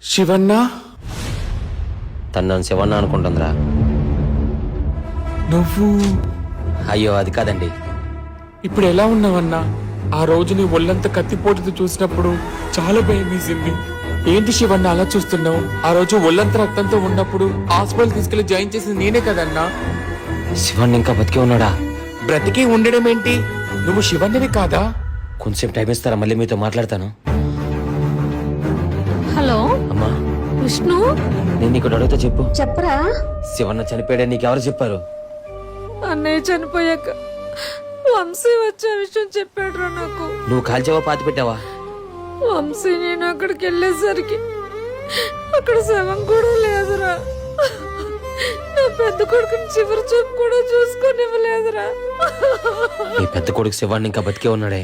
శివన్న, తను నన్ను శివన్న అనుకుంటుందిరా. నువ్వు అయ్యో అది కాదండి. ఇప్పుడు ఎలా ఉన్నావన్నా? ఆ రోజు నీ ఒళ్ళంతా కత్తిపోటుతో చూసినప్పుడు చాలా భయం వేసింది. ఏంటి శివన్న అలా చూస్తున్నావు? ఆ రోజు ఒళ్ళంతా రక్తంతో ఉన్నప్పుడు హాస్పిటల్ తీసుకెళ్లి జాయిన్ చేసింది నేనే కదన్నా. శివన్ ఇంకా బతికే ఉన్నాడా? బ్రతికి ఉండడం ఏంటి? నువ్వు శివన్నవి కాదా? కొంచెం టైం ఇస్తారా? మళ్ళీ మీతో మాట్లాడతాను. హలో అమ్మా, విష్ణు, నేను నీకు అడుగుతా చెప్పు. చెప్పరా. శివన్న చనిపోయాడని నీకెవరు చెప్పారు? అన్నయ్య చనిపోయాక వంశీ వచ్చే విషయం చెప్పాడురా నాకు. నువ్వు కాల్చావా, పాతి పెట్టావా? వంశీ నేను అక్కడికి వెళ్ళేసరికి అక్కడ శవం కూడా లేదురా. నా పెద్ద కొడుకుని చివరి చూపు కూడా చూసుకొని ఇవ్వలేదురా. నీ పెద్ద కొడుకు శివాన్ని ఇంకా బతికే ఉన్నాడే.